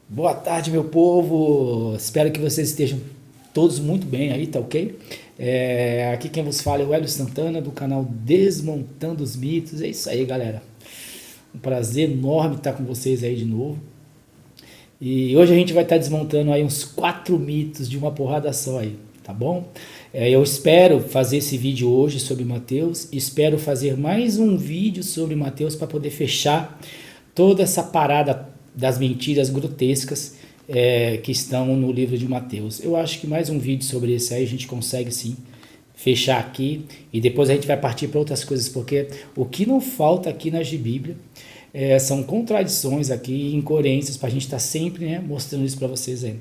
Boa tarde, meu povo. Espero que vocês estejam todos muito bem aí, tá ok? Aqui quem vos fala é o Hélio Santana, do canal Desmontando os Mitos. É isso aí, galera. Um prazer enorme estar com vocês aí de novo. E hoje a gente vai estar desmontando aí uns 4 mitos de uma porrada só aí, tá bom? Eu espero fazer esse vídeo hoje sobre Mateus. Espero fazer mais um vídeo sobre Mateus para poder fechar toda essa parada das mentiras grotescas que estão no livro de Mateus. Eu acho que mais um vídeo sobre esse aí a gente consegue sim fechar aqui e depois a gente vai partir para outras coisas, porque o que não falta aqui na Bíblia são contradições aqui, incoerências, para a gente estar sempre, né, mostrando isso para vocês aí.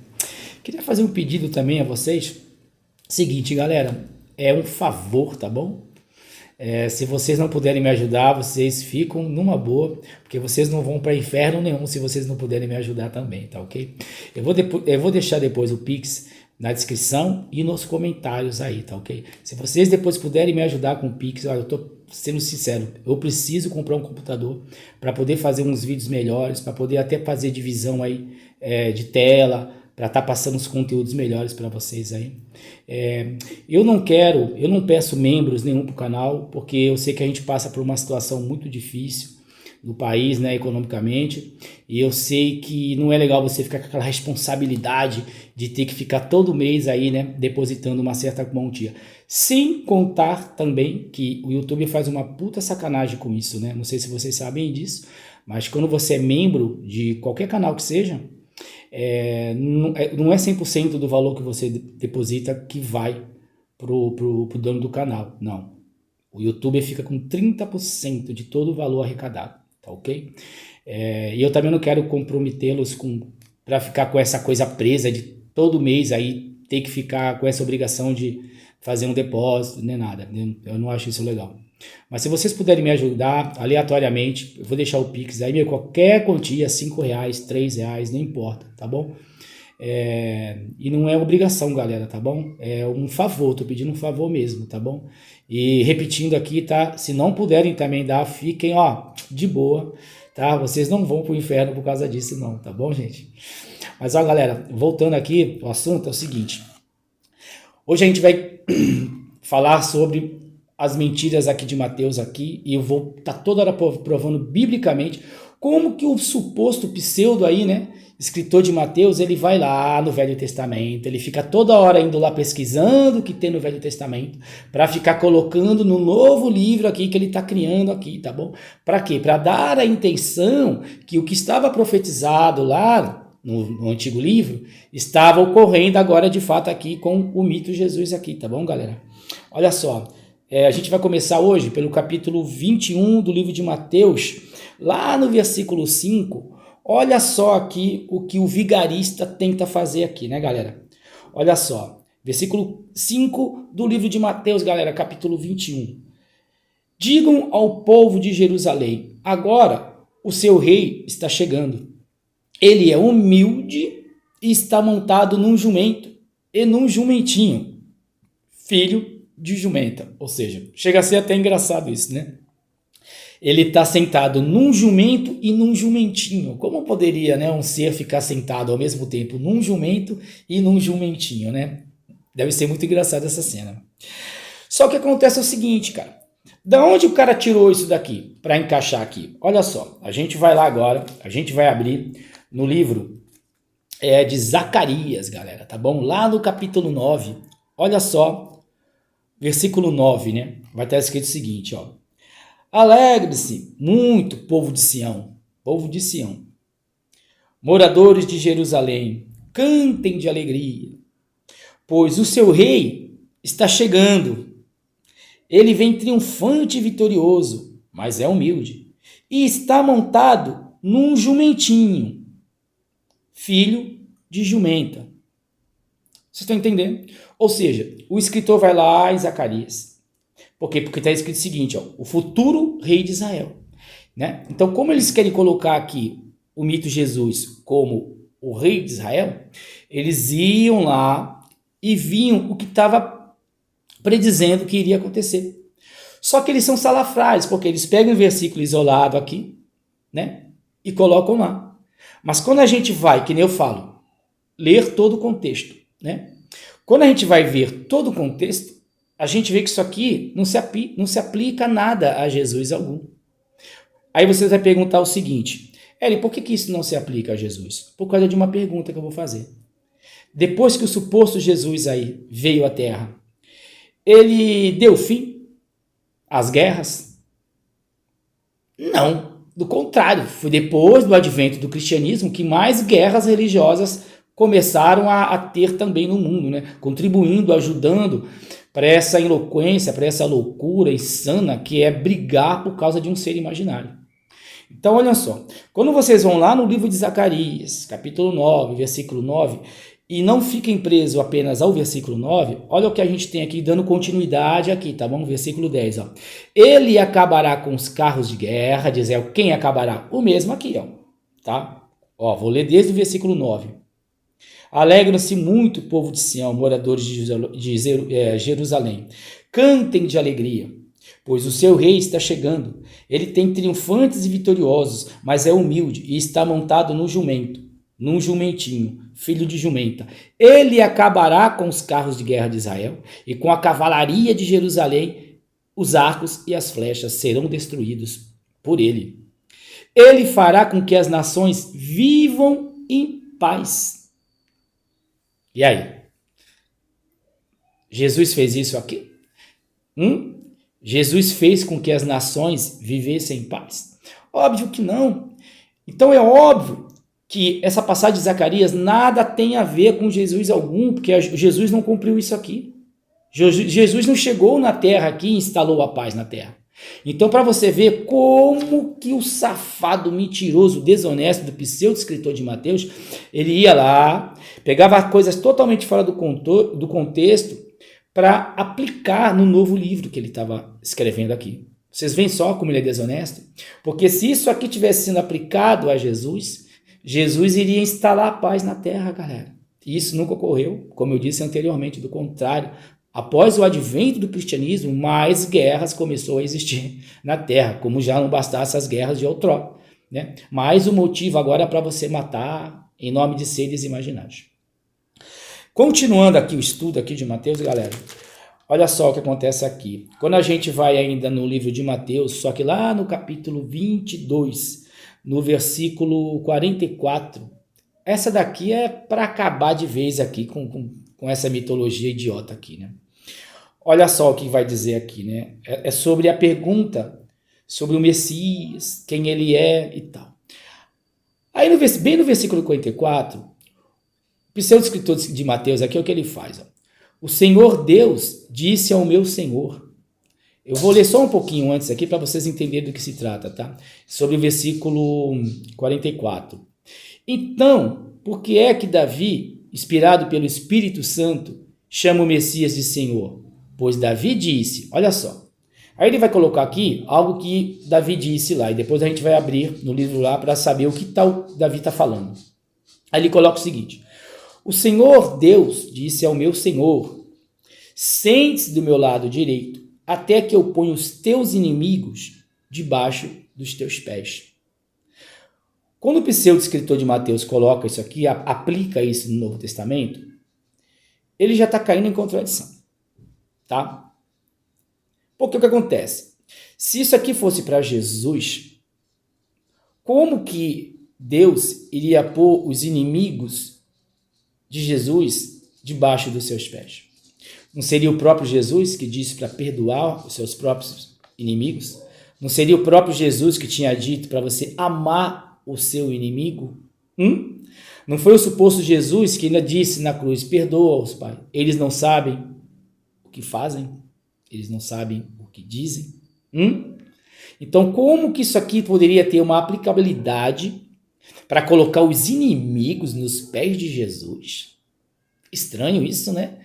Queria fazer um pedido também a vocês. Seguinte, galera, é um favor, tá bom? Se vocês não puderem me ajudar, vocês ficam numa boa, porque vocês não vão para inferno nenhum se vocês não puderem me ajudar também, tá ok? Eu vou deixar depois o Pix na descrição e nos comentários aí, tá ok? Se vocês depois puderem me ajudar com o Pix, olha, eu tô sendo sincero, eu preciso comprar um computador para poder fazer uns vídeos melhores, para poder até fazer divisão aí de tela, para estar passando os conteúdos melhores para vocês aí. Eu não peço membros nenhum para o canal, porque eu sei que a gente passa por uma situação muito difícil no país, né, economicamente, e eu sei que não é legal você ficar com aquela responsabilidade de ter que ficar todo mês aí, né, depositando uma certa quantia. Sem contar também que o YouTube faz uma puta sacanagem com isso, né? Não sei se vocês sabem disso, mas quando você é membro de qualquer canal que seja, não é 100% do valor que você deposita que vai pro dono do canal, não. O YouTube fica com 30% de todo o valor arrecadado, tá ok? E eu também não quero comprometê-los para ficar com essa coisa presa de todo mês aí ter que ficar com essa obrigação de fazer um depósito, nem nada. Eu não acho isso legal. Mas se vocês puderem me ajudar aleatoriamente, eu vou deixar o Pix aí, qualquer quantia, R$ 5, R$ 3, não importa, tá bom? E não é obrigação, galera, tá bom? É um favor, tô pedindo um favor mesmo, tá bom? E repetindo aqui, tá? Se não puderem também dar, fiquem, ó, de boa, tá? Vocês não vão pro inferno por causa disso, não, tá bom, gente? Mas, ó, galera, voltando aqui, o assunto é o seguinte. Hoje a gente vai falar sobre as mentiras aqui de Mateus aqui, e eu vou estar toda hora provando biblicamente como que o suposto pseudo aí, né, escritor de Mateus, ele vai lá no Velho Testamento, ele fica toda hora indo lá pesquisando o que tem no Velho Testamento, para ficar colocando no novo livro aqui que ele está criando aqui, tá bom? Para quê? Para dar a intenção que o que estava profetizado lá no antigo livro, estava ocorrendo agora de fato aqui com o mito Jesus aqui, tá bom, galera? Olha só, a gente vai começar hoje pelo capítulo 21 do livro de Mateus, lá no versículo 5. Olha só aqui o que o vigarista tenta fazer aqui, né, galera? Olha só, versículo 5 do livro de Mateus, galera, capítulo 21. Digam ao povo de Jerusalém, agora o seu rei está chegando. Ele é humilde e está montado num jumento e num jumentinho, filho de jumenta. Ou seja, chega a ser até engraçado isso, né? Ele está sentado num jumento e num jumentinho. Como poderia, né, um ser ficar sentado ao mesmo tempo num jumento e num jumentinho, né? Deve ser muito engraçado essa cena. Só que acontece o seguinte, cara. Da onde o cara tirou isso daqui para encaixar aqui? Olha só, a gente vai lá agora, a gente vai abrir no livro de Zacarias, galera, tá bom? Lá no capítulo 9, olha só, versículo 9, né? Vai estar escrito o seguinte, ó. Alegre-se muito, povo de Sião, moradores de Jerusalém, cantem de alegria, pois o seu rei está chegando. Ele vem triunfante e vitorioso, mas é humilde, e está montado num jumentinho, filho de jumenta. Vocês estão entendendo? Ou seja, o escritor vai lá em Zacarias. Por quê? Porque está escrito o seguinte, ó, o futuro rei de Israel. Né? Então, como eles querem colocar aqui o mito Jesus como o rei de Israel, eles iam lá e viam o que estava predizendo que iria acontecer. Só que eles são salafrários, porque eles pegam um versículo isolado aqui, né, e colocam lá. Mas quando a gente vai, que nem eu falo, ler todo o contexto, né? Quando a gente vai ver todo o contexto, a gente vê que isso aqui não se aplica nada a Jesus algum. Aí você vai perguntar o seguinte, Eli, por que isso não se aplica a Jesus? Por causa de uma pergunta que eu vou fazer. Depois que o suposto Jesus aí veio à Terra, ele deu fim às guerras? Não, do contrário, foi depois do advento do cristianismo que mais guerras religiosas começaram a ter também no mundo, né? Contribuindo, ajudando para essa eloquência, para essa loucura insana que é brigar por causa de um ser imaginário. Então, olha só, quando vocês vão lá no livro de Zacarias, capítulo 9, versículo 9, e não fiquem presos apenas ao versículo 9, olha o que a gente tem aqui, dando continuidade aqui, tá bom? Versículo 10, ó. Ele acabará com os carros de guerra, diz quem acabará? O mesmo aqui, ó, tá? Ó, vou ler desde o versículo 9. Alegram-se muito o povo de Sião, moradores de Jerusalém. Cantem de alegria, pois o seu rei está chegando. Ele tem triunfantes e vitoriosos, mas é humilde e está montado no jumento, num jumentinho, filho de jumenta. Ele acabará com os carros de guerra de Israel e com a cavalaria de Jerusalém. Os arcos e as flechas serão destruídos por ele. Ele fará com que as nações vivam em paz. E aí? Jesus fez isso aqui? Jesus fez com que as nações vivessem em paz? Óbvio que não. Então é óbvio que essa passagem de Zacarias nada tem a ver com Jesus algum, porque Jesus não cumpriu isso aqui. Jesus não chegou na terra aqui e instalou a paz na terra. Então, para você ver como que o safado, mentiroso, desonesto do pseudo-escritor de Mateus, ele ia lá, pegava coisas totalmente fora do contexto para aplicar no novo livro que ele estava escrevendo aqui. Vocês veem só como ele é desonesto? Porque se isso aqui tivesse sendo aplicado a Jesus, Jesus iria instalar a paz na terra, galera. E isso nunca ocorreu, como eu disse anteriormente, do contrário. Após o advento do cristianismo, mais guerras começou a existir na terra, como já não bastasse as guerras de outrora, né? Mais o motivo agora é para você matar em nome de seres imaginários. Continuando aqui o estudo aqui de Mateus, galera, olha só o que acontece aqui. Quando a gente vai ainda no livro de Mateus, só que lá no capítulo 22, no versículo 44, essa daqui é para acabar de vez aqui com essa mitologia idiota aqui, né? Olha só o que vai dizer aqui, né? É sobre a pergunta sobre o Messias, quem ele é e tal. Aí, bem no versículo 44, o pseudo-escritor de Mateus aqui é o que ele faz. Ó. O Senhor Deus disse ao meu Senhor. Eu vou ler só um pouquinho antes aqui para vocês entenderem do que se trata, tá? Sobre o versículo 44. Então, por que é que Davi, inspirado pelo Espírito Santo, chama o Messias de Senhor? Pois Davi disse, olha só. Aí ele vai colocar aqui algo que Davi disse lá, e depois a gente vai abrir no livro lá para saber o que tal Davi está falando. Aí ele coloca o seguinte, o Senhor Deus disse ao meu Senhor, sente-se do meu lado direito, até que eu ponha os teus inimigos debaixo dos teus pés. Quando o pseudo-escritor de Mateus coloca isso aqui, aplica isso no Novo Testamento, ele já está caindo em contradição. Tá? Porque o que acontece? Se isso aqui fosse para Jesus, como que Deus iria pôr os inimigos de Jesus debaixo dos seus pés? Não seria o próprio Jesus que disse para perdoar os seus próprios inimigos? Não seria o próprio Jesus que tinha dito para você amar o seu inimigo? Não foi o suposto Jesus que ainda disse na cruz, perdoa-os, Pai. Eles não sabem o que fazem, eles não sabem o que dizem. Então, como que isso aqui poderia ter uma aplicabilidade para colocar os inimigos nos pés de Jesus? Estranho isso, né?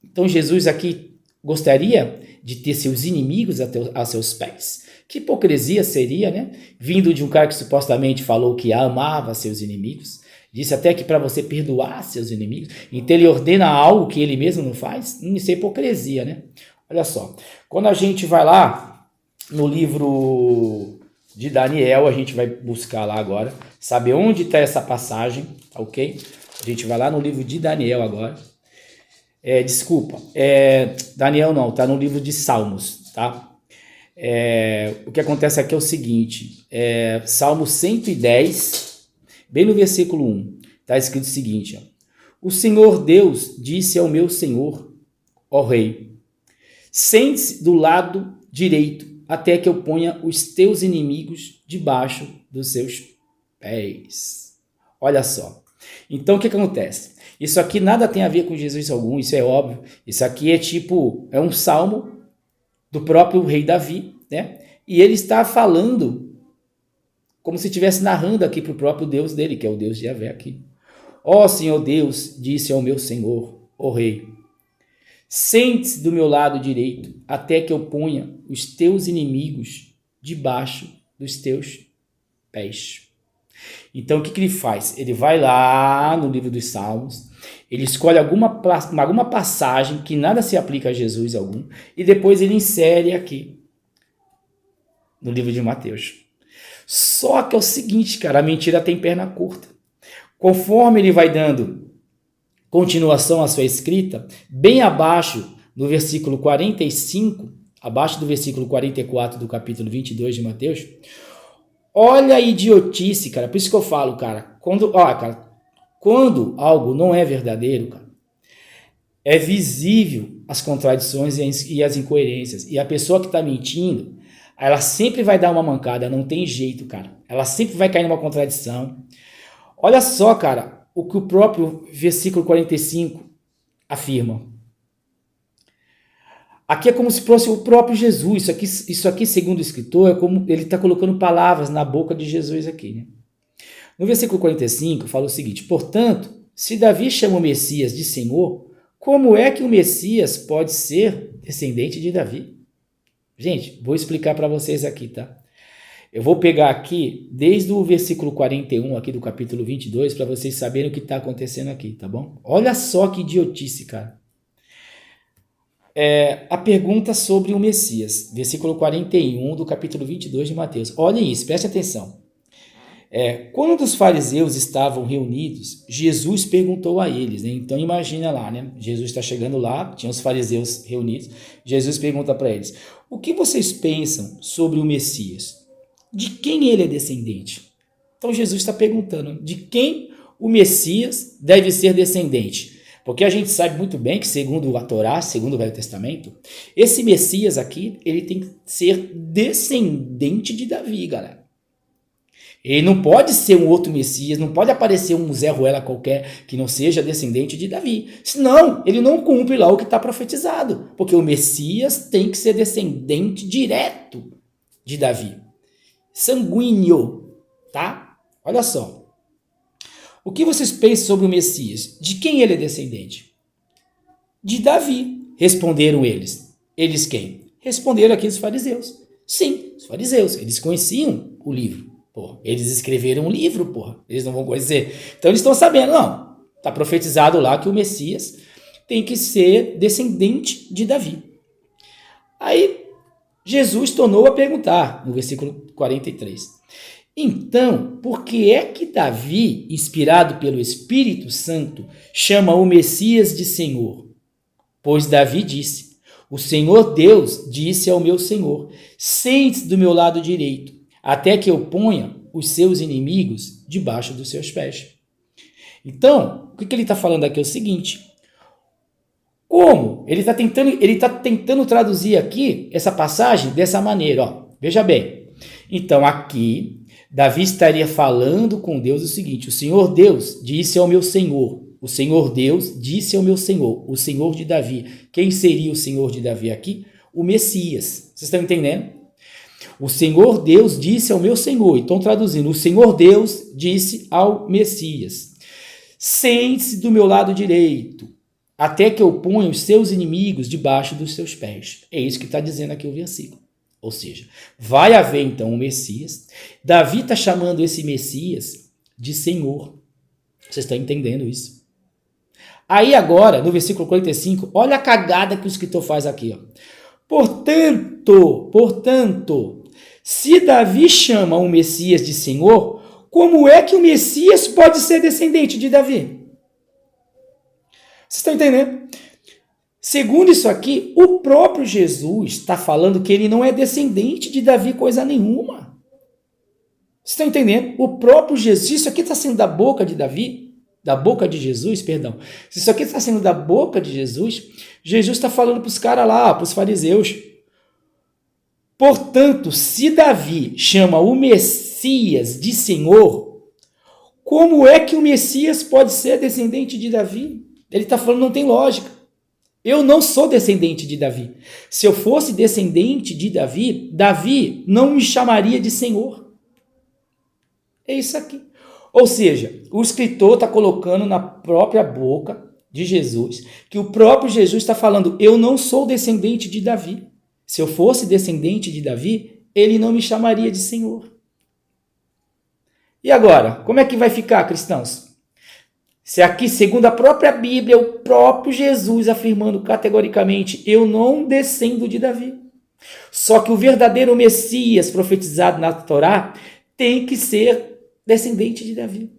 Então, Jesus aqui gostaria de ter seus inimigos a seus pés? Que hipocrisia seria, né? Vindo de um cara que supostamente falou que amava seus inimigos. Disse até que para você perdoar seus inimigos. Então ele ordena algo que ele mesmo não faz. Isso é hipocrisia, né? Olha só. Quando a gente vai lá no livro de Daniel, a gente vai buscar lá agora. saber onde está essa passagem, ok? A gente vai lá no livro de Daniel agora. Daniel não, está no livro de Salmos, tá? O que acontece aqui é o seguinte, Salmo 110, bem no versículo 1, está escrito o seguinte, ó, o Senhor Deus disse ao meu Senhor, ó Rei, sente-se do lado direito, até que eu ponha os teus inimigos debaixo dos seus pés. Olha só. Então, o que acontece? Isso aqui nada tem a ver com Jesus algum, isso é óbvio. Isso aqui é um salmo do próprio rei Davi, né? E ele está falando como se estivesse narrando aqui para o próprio Deus dele, que é o Deus de Yahvé aqui. Ó Senhor Deus, disse ao meu Senhor, ó Rei, sente-se do meu lado direito, até que eu ponha os teus inimigos debaixo dos teus pés. Então, o que ele faz? Ele vai lá no livro dos Salmos, ele escolhe alguma passagem que nada se aplica a Jesus algum, e depois ele insere aqui, no livro de Mateus. Só que é o seguinte, cara, a mentira tem perna curta. Conforme ele vai dando continuação à sua escrita, bem abaixo do versículo 45, abaixo do versículo 44 do capítulo 22 de Mateus, olha a idiotice, cara. Por isso que eu falo, cara, quando algo não é verdadeiro, cara, é visível as contradições e as incoerências. E a pessoa que está mentindo, ela sempre vai dar uma mancada, não tem jeito, cara. Ela sempre vai cair numa contradição. Olha só, cara, o que o próprio versículo 45 afirma. Aqui é como se fosse o próprio Jesus. Isso aqui, segundo o escritor, é como ele está colocando palavras na boca de Jesus aqui, né? No versículo 45 fala o seguinte: portanto, se Davi chama o Messias de Senhor, como é que o Messias pode ser descendente de Davi? Gente, vou explicar para vocês aqui, tá? Eu vou pegar aqui desde o versículo 41 aqui do capítulo 22 para vocês saberem o que está acontecendo aqui, tá bom? Olha só que idiotice, cara. A pergunta sobre o Messias, versículo 41 do capítulo 22 de Mateus. Olhem isso, preste atenção. Quando os fariseus estavam reunidos, Jesus perguntou a eles, né? Então imagina lá, né? Jesus está chegando lá, tinha os fariseus reunidos, Jesus pergunta para eles, o que vocês pensam sobre o Messias? De quem ele é descendente? Então Jesus está perguntando, de quem o Messias deve ser descendente? Porque a gente sabe muito bem que, segundo a Torá, segundo o Velho Testamento, esse Messias aqui, ele tem que ser descendente de Davi, galera. Ele não pode ser um outro Messias, não pode aparecer um Zé Ruela qualquer que não seja descendente de Davi. Senão, ele não cumpre lá o que está profetizado. Porque o Messias tem que ser descendente direto de Davi. Sanguíneo, tá? Olha só. O que vocês pensam sobre o Messias? De quem ele é descendente? De Davi, responderam eles. Eles quem? Responderam aqui os fariseus. Sim, os fariseus. Eles conheciam o livro. Porra, eles escreveram um livro, porra. Eles não vão conhecer. Então eles estão sabendo, não. Está profetizado lá que o Messias tem que ser descendente de Davi. Aí Jesus tornou a perguntar, no versículo 43. Então, por que é que Davi, inspirado pelo Espírito Santo, chama o Messias de Senhor? Pois Davi disse, o Senhor Deus disse ao meu Senhor, sente-se do meu lado direito, até que eu ponha os seus inimigos debaixo dos seus pés. Então, o que ele está falando aqui é o seguinte, como? Ele está tentando traduzir aqui essa passagem dessa maneira, ó. Veja bem. Então, aqui, Davi estaria falando com Deus o seguinte, o Senhor Deus disse ao meu Senhor, o Senhor Deus disse ao meu Senhor, o Senhor de Davi. Quem seria o Senhor de Davi aqui? O Messias. Vocês estão entendendo? O Senhor Deus disse ao meu Senhor. Então, traduzindo, o Senhor Deus disse ao Messias. Sente-se do meu lado direito, até que eu ponha os seus inimigos debaixo dos seus pés. É isso que está dizendo aqui o versículo. Ou seja, vai haver então um Messias. Davi está chamando esse Messias de Senhor. Vocês estão entendendo isso? Aí agora, no versículo 45, olha a cagada que o escritor faz aqui. Ó. Portanto, se Davi chama um Messias de Senhor, como é que o Messias pode ser descendente de Davi? Vocês estão entendendo? Segundo isso aqui, o próprio Jesus está falando que ele não é descendente de Davi coisa nenhuma. Vocês estão entendendo? O próprio Jesus, isso aqui está sendo da boca de Davi, da boca de Jesus, perdão. Se isso aqui está sendo da boca de Jesus, Jesus está falando para os caras lá, para os fariseus. Portanto, se Davi chama o Messias de Senhor, como é que o Messias pode ser descendente de Davi? Ele está falando, não tem lógica. Eu não sou descendente de Davi. Se eu fosse descendente de Davi, Davi não me chamaria de Senhor. É isso aqui. Ou seja, o escritor está colocando na própria boca de Jesus, que o próprio Jesus está falando, eu não sou descendente de Davi. Se eu fosse descendente de Davi, ele não me chamaria de Senhor. E agora, como é que vai ficar, cristãos? Se aqui, segundo a própria Bíblia, o próprio Jesus afirmando categoricamente, eu não descendo de Davi. Só que o verdadeiro Messias profetizado na Torá tem que ser descendente de Davi.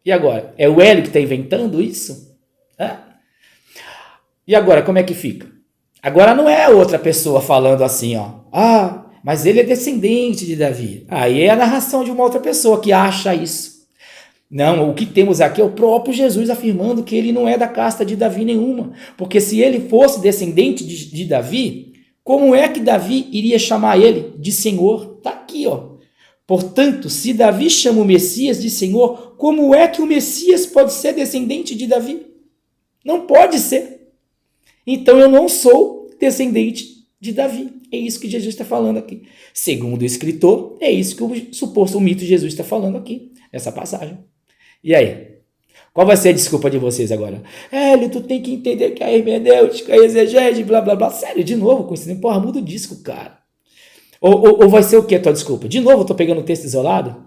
E agora? É o Hélio que está inventando isso? E agora, como é que fica? Agora não é outra pessoa falando assim, mas ele é descendente de Davi. Aí é a narração de uma outra pessoa que acha isso. Não, o que temos aqui é o próprio Jesus afirmando que ele não é da casta de Davi nenhuma. Porque se ele fosse descendente de Davi, como é que Davi iria chamar ele de Senhor? Está aqui, Portanto, se Davi chama o Messias de Senhor, como é que o Messias pode ser descendente de Davi? Não pode ser. Então eu não sou descendente de Davi. É isso que Jesus está falando aqui. Segundo o escritor, é isso que o suposto mito de Jesus está falando aqui, nessa passagem. E aí? Qual vai ser a desculpa de vocês agora? Hélio, tu tem que entender que a hermenêutica, a exegese, blá, blá, blá. Sério, de novo, com isso, porra, muda o disco, cara. Ou vai ser o que a tua desculpa? De novo, eu tô pegando o texto isolado?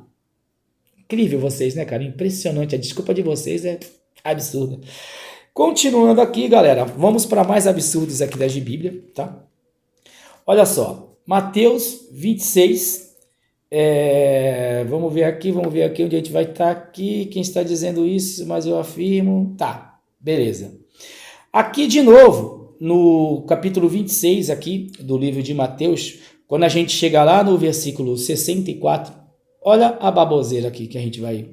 Incrível vocês, né, cara? Impressionante. A desculpa de vocês é absurda. Continuando aqui, galera, vamos para mais absurdos aqui da Bíblia, tá? Olha só, Mateus 26, vamos ver aqui onde a gente vai estar aqui, quem está dizendo isso, mas eu afirmo, tá, beleza. Aqui de novo, no capítulo 26 aqui do livro de Mateus, quando a gente chega lá no versículo 64, olha a baboseira aqui que a gente vai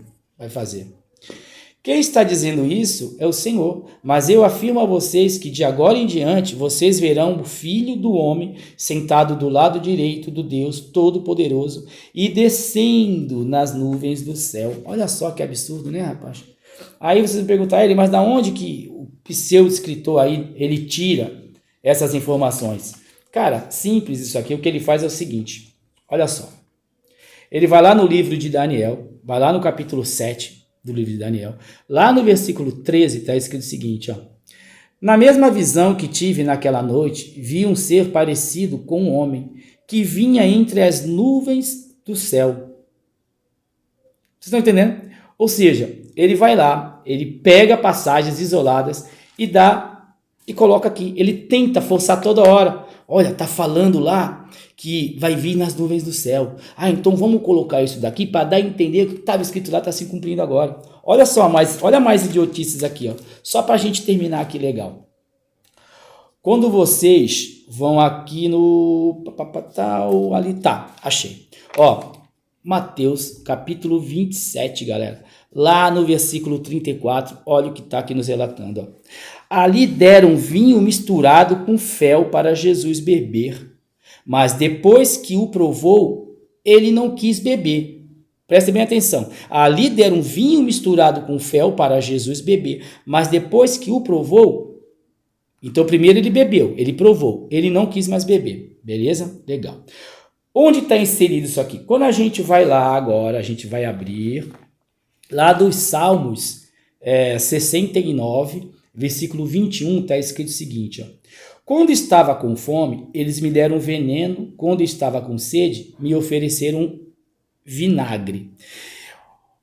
fazer. Quem está dizendo isso é o Senhor, mas eu afirmo a vocês que de agora em diante vocês verão o Filho do Homem sentado do lado direito do Deus Todo-Poderoso e descendo nas nuvens do céu. Olha só que absurdo, né, rapaz? Aí vocês vão perguntar a ele, mas da onde que o pseudo-escritor aí, ele tira essas informações? Cara, simples isso aqui, o que ele faz é o seguinte, olha só. Ele vai lá no livro de Daniel, vai lá no capítulo 7, do livro de Daniel. Lá no versículo 13 está escrito o seguinte, na mesma visão que tive naquela noite, vi um ser parecido com um homem que vinha entre as nuvens do céu. Vocês estão entendendo? Ou seja, ele vai lá, ele pega passagens isoladas e coloca aqui. Ele tenta forçar toda hora. Olha, tá falando lá que vai vir nas nuvens do céu. Então vamos colocar isso daqui para dar a entender que o que estava escrito lá está se cumprindo agora. Olha só, olha mais idiotices aqui, só para a gente terminar aqui legal. Quando vocês vão aqui no... ali tá, achei. Mateus capítulo 27, galera. Lá no versículo 34, olha o que está aqui nos relatando. Ali deram vinho misturado com fel para Jesus beber. Mas depois que o provou, ele não quis beber. Presta bem atenção. Ali deram vinho misturado com fel para Jesus beber. Mas depois que o provou, então primeiro ele bebeu, ele provou, ele não quis mais beber. Beleza? Legal. Onde está inserido isso aqui? Quando a gente vai lá agora, a gente vai abrir lá dos Salmos 69, versículo 21, está escrito o seguinte, quando estava com fome, eles me deram veneno. Quando estava com sede, me ofereceram vinagre.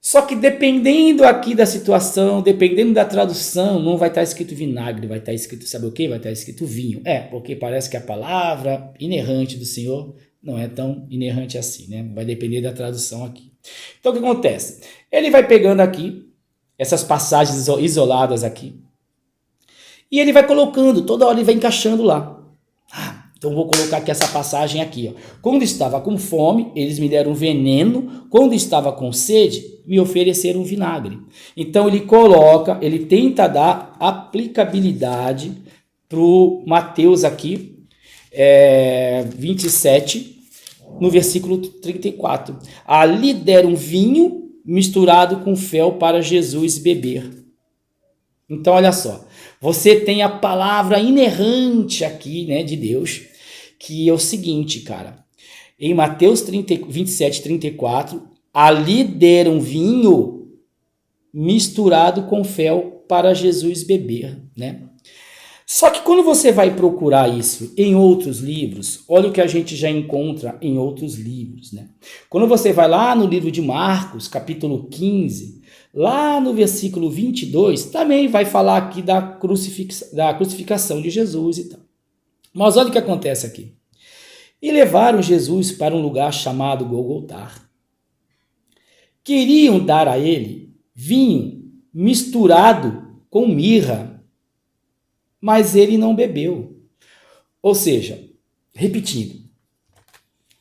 Só que dependendo aqui da situação, dependendo da tradução, não vai estar escrito vinagre, vai estar escrito, sabe o quê? Vai estar escrito vinho. Porque parece que a palavra inerrante do Senhor não é tão inerrante assim, né? Vai depender da tradução aqui. Então o que acontece? Ele vai pegando aqui, essas passagens isoladas aqui, e ele vai colocando, toda hora ele vai encaixando lá. Então vou colocar aqui essa passagem aqui. Ó. Quando estava com fome, eles me deram veneno. Quando estava com sede, me ofereceram vinagre. Então ele coloca, ele tenta dar aplicabilidade para o Mateus aqui, 27, no versículo 34. Ali deram vinho misturado com fel para Jesus beber. Então olha só, você tem a palavra inerrante aqui, né, de Deus, que é o seguinte, cara, em Mateus 27, 34, ali deram vinho misturado com fel para Jesus beber, né? Só que quando você vai procurar isso em outros livros, olha o que a gente já encontra em outros livros, né? Quando você vai lá no livro de Marcos, capítulo 15, lá no versículo 22, também vai falar aqui da crucificação de Jesus e tal. Mas olha o que acontece aqui. E levaram Jesus para um lugar chamado Golgotar. Queriam dar a ele vinho misturado com mirra, mas ele não bebeu. Ou seja, repetindo,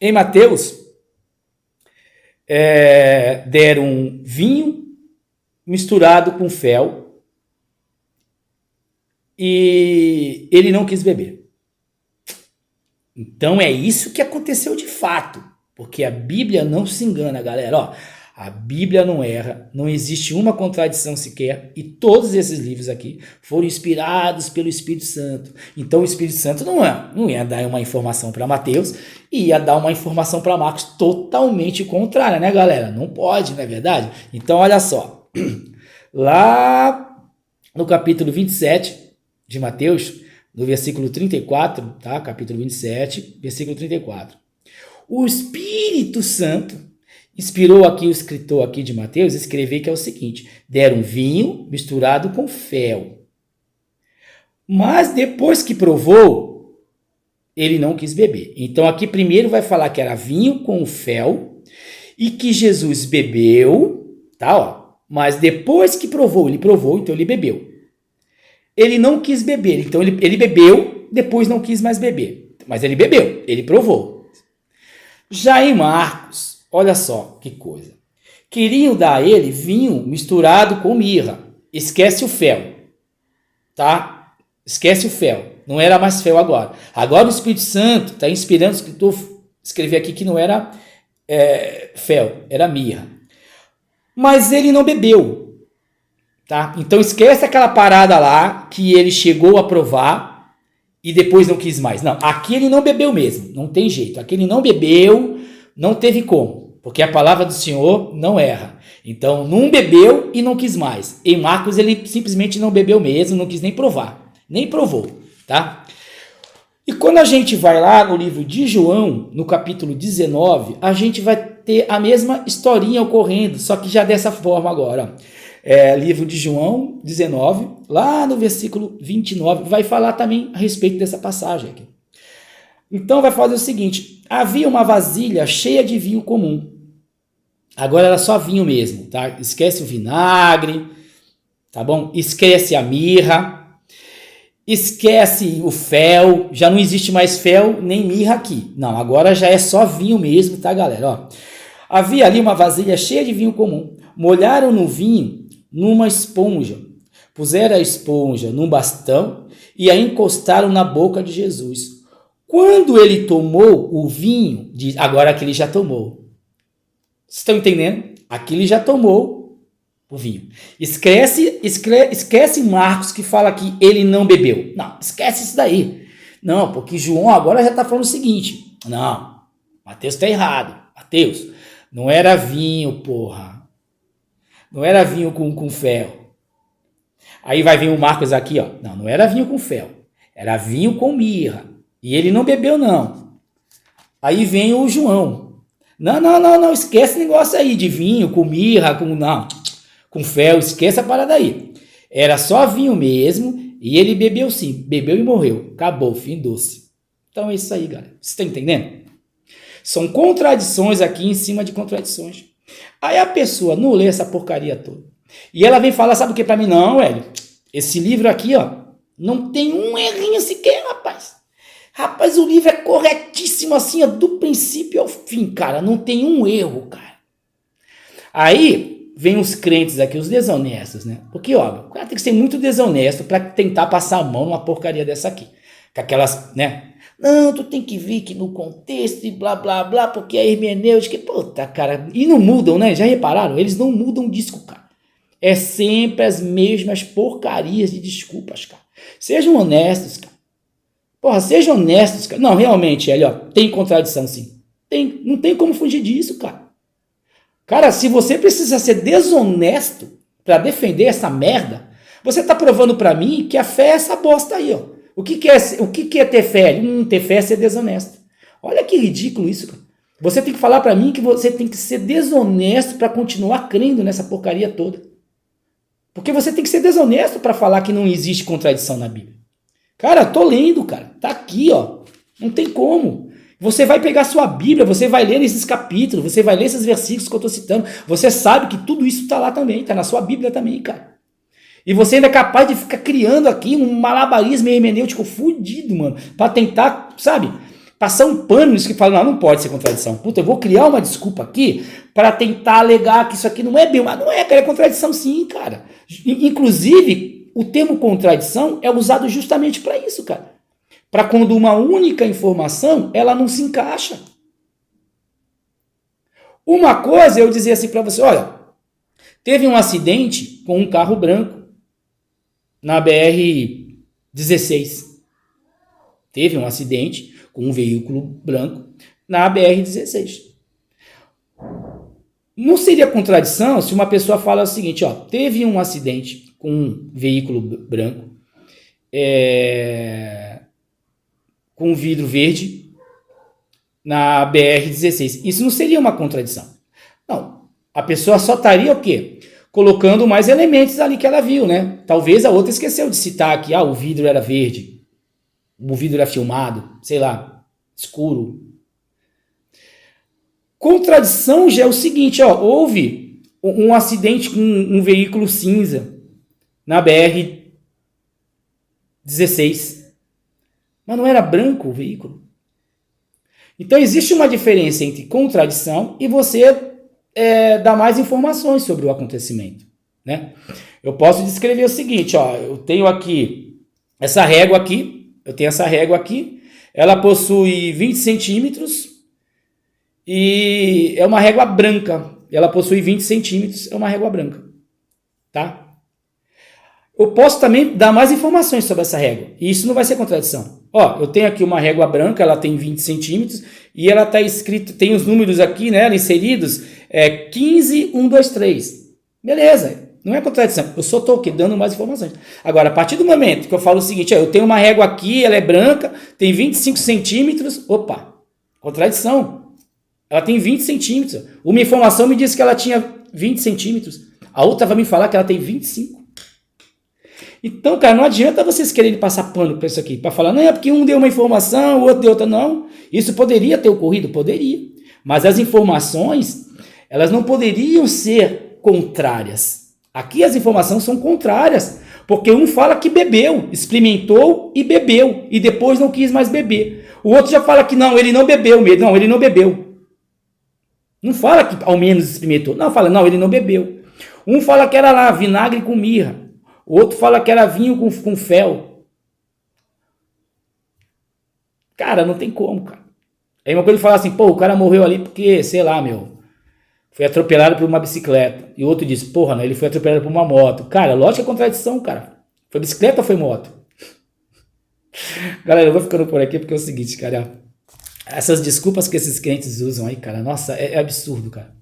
em Mateus, deram vinho misturado com fel e ele não quis beber. Então é isso que aconteceu de fato, porque a Bíblia não se engana, galera. Ó, a Bíblia não erra, não existe uma contradição sequer, e todos esses livros aqui foram inspirados pelo Espírito Santo. Então o Espírito Santo não ia dar uma informação para Mateus e ia dar uma informação para Marcos totalmente contrária, né, galera? Não pode, não é verdade? Então olha só, lá no capítulo 27 de Mateus, no versículo 34, tá? Capítulo 27, versículo 34. O Espírito Santo inspirou aqui o escritor aqui de Mateus a escrever que é o seguinte: deram vinho misturado com fel. Mas depois que provou, ele não quis beber. Então aqui primeiro vai falar que era vinho com fel e que Jesus bebeu, tá? Ó. Mas depois que provou, então ele bebeu. Ele não quis beber, então ele bebeu, depois não quis mais beber. Mas ele bebeu, ele provou. Já em Marcos, olha só que coisa. Queriam dar a ele vinho misturado com mirra. Esquece o fel, tá? Esquece o fel. Não era mais fel agora. Agora o Espírito Santo está inspirando o escritor a escrever aqui que não era fel, era mirra. Mas ele não bebeu. Tá? Então esquece aquela parada lá que ele chegou a provar e depois não quis mais. Não, aqui ele não bebeu mesmo, não tem jeito. Aqui ele não bebeu, não teve como, porque a palavra do Senhor não erra. Então não bebeu e não quis mais. Em Marcos ele simplesmente não bebeu mesmo, não quis nem provar, nem provou, tá? E quando a gente vai lá no livro de João, no capítulo 19, a gente vai ter a mesma historinha ocorrendo, só que já dessa forma agora, ó. Livro de João 19, lá no versículo 29, vai falar também a respeito dessa passagem aqui. Então vai fazer o seguinte: havia uma vasilha cheia de vinho comum. Agora era só vinho mesmo, tá? Esquece o vinagre, tá bom? Esquece a mirra, esquece o fel, já não existe mais fel nem mirra aqui. Não, agora já é só vinho mesmo, tá, galera? Ó, havia ali uma vasilha cheia de vinho comum. Molharam no vinho numa esponja, puseram a esponja num bastão e a encostaram na boca de Jesus. Quando ele tomou o vinho, agora aqui ele já tomou. Vocês estão entendendo? Aqui ele já tomou o vinho. Esquece Marcos que fala que ele não bebeu. Não, esquece isso daí. Não, porque João agora já está falando o seguinte. Não, Mateus está errado. Mateus, não era vinho, porra. Não era vinho com fel. Aí vai vir o Marcos aqui, ó. Não era vinho com fel. Era vinho com mirra. E ele não bebeu, não. Aí vem o João. Não. Esquece esse negócio aí de vinho com mirra, com fel. Esquece a parada aí. Era só vinho mesmo. E ele bebeu sim. Bebeu e morreu. Acabou. Fim doce. Então é isso aí, galera. Você está entendendo? São contradições aqui em cima de contradições. Aí a pessoa não lê essa porcaria toda. E ela vem falar, sabe o que pra mim? Não, Hélio, esse livro aqui, ó, não tem um errinho sequer, rapaz. Rapaz, o livro é corretíssimo assim, ó, do princípio ao fim, cara. Não tem um erro, cara. Aí vem os crentes aqui, os desonestos, né? Porque, ó, o cara tem que ser muito desonesto pra tentar passar a mão numa porcaria dessa aqui. Com aquelas, né? Não, tu tem que vir que no contexto e blá, blá, blá, porque a hermenêutica... Puta, cara, e não mudam, né? Já repararam? Eles não mudam disco, cara. É sempre as mesmas porcarias de desculpas, cara. Sejam honestos, cara. Porra, sejam honestos, cara. Não, realmente, ó, tem contradição, sim. Tem, não tem como fugir disso, cara. Cara, se você precisa ser desonesto pra defender essa merda, você tá provando pra mim que a fé é essa bosta aí, ó. O que é ter fé? Ter fé é ser desonesto. Olha que ridículo isso, cara. Você tem que falar pra mim que você tem que ser desonesto pra continuar crendo nessa porcaria toda. Porque você tem que ser desonesto pra falar que não existe contradição na Bíblia. Cara, tô lendo, cara. Tá aqui, ó. Não tem como. Você vai pegar sua Bíblia, você vai ler esses capítulos, você vai ler esses versículos que eu tô citando. Você sabe que tudo isso tá lá também, tá na sua Bíblia também, cara. E você ainda é capaz de ficar criando aqui um malabarismo hermenêutico fudido, mano, pra tentar, sabe, passar um pano nisso que fala, não pode ser contradição. Puta, eu vou criar uma desculpa aqui pra tentar alegar que isso aqui não é bem, mas não é, cara, é contradição sim, cara. Inclusive, o termo contradição é usado justamente pra isso, cara. Pra quando uma única informação, ela não se encaixa. Uma coisa é eu dizer assim pra você, olha, teve um acidente com um carro branco na BR-16. Teve um acidente com um veículo branco na BR-16. Não seria contradição se uma pessoa fala o seguinte, ó, teve um acidente com um veículo branco com um vidro verde na BR-16. Isso não seria uma contradição. Não. A pessoa só estaria o quê? Colocando mais elementos ali que ela viu, né? Talvez a outra esqueceu de citar aqui, o vidro era verde, o vidro era filmado, sei lá, escuro. Contradição já é o seguinte, ó, houve um acidente com um veículo cinza na BR-16, mas não era branco o veículo. Então existe uma diferença entre contradição e você dar mais informações sobre o acontecimento, né? Eu posso descrever o seguinte, ó, eu tenho aqui essa régua aqui, ela possui 20 centímetros e é uma régua branca, ela possui 20 centímetros, é uma régua branca, tá? Eu posso também dar mais informações sobre essa régua, e isso não vai ser contradição. Ó, eu tenho aqui uma régua branca, ela tem 20 centímetros, e ela está escrito, tem os números aqui, né, inseridos, 15, 1, 2, 3. Beleza, não é contradição, eu só estou dando mais informações. Agora, a partir do momento que eu falo o seguinte, ó, eu tenho uma régua aqui, ela é branca, tem 25 centímetros, opa, contradição. Ela tem 20 centímetros. Uma informação me disse que ela tinha 20 centímetros, a outra vai me falar que ela tem 25. Então, cara, não adianta vocês quererem passar pano para isso aqui, para falar, não, é porque um deu uma informação, o outro deu outra, não. Isso poderia ter ocorrido? Poderia. Mas as informações, elas não poderiam ser contrárias. Aqui as informações são contrárias, porque um fala que bebeu, experimentou e bebeu, e depois não quis mais beber. O outro já fala que não, ele não bebeu mesmo, não, ele não bebeu. Não fala que ao menos experimentou, não, fala, não, ele não bebeu. Um fala que era lá, vinagre com mirra. O outro fala que era vinho com fel. Cara, não tem como, cara. Aí uma coisa ele fala assim, pô, o cara morreu ali porque, sei lá, foi atropelado por uma bicicleta. E o outro diz, porra, né, ele foi atropelado por uma moto. Cara, lógico que é contradição, cara. Foi bicicleta ou foi moto? Galera, eu vou ficando por aqui porque é o seguinte, cara. Essas desculpas que esses crentes usam aí, cara, nossa, é absurdo, cara.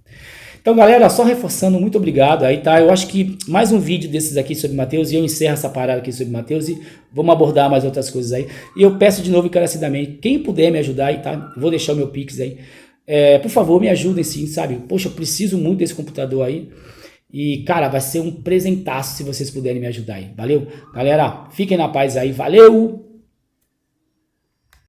Então, galera, só reforçando, muito obrigado. Aí tá, eu acho que mais um vídeo desses aqui sobre Mateus e eu encerro essa parada aqui sobre Mateus e vamos abordar mais outras coisas aí. E eu peço de novo encarecidamente, quem puder me ajudar aí, tá? Vou deixar o meu Pix aí. Por favor, me ajudem sim, sabe? Poxa, eu preciso muito desse computador aí. E, cara, vai ser um presentaço se vocês puderem me ajudar aí. Valeu? Galera, fiquem na paz aí. Valeu!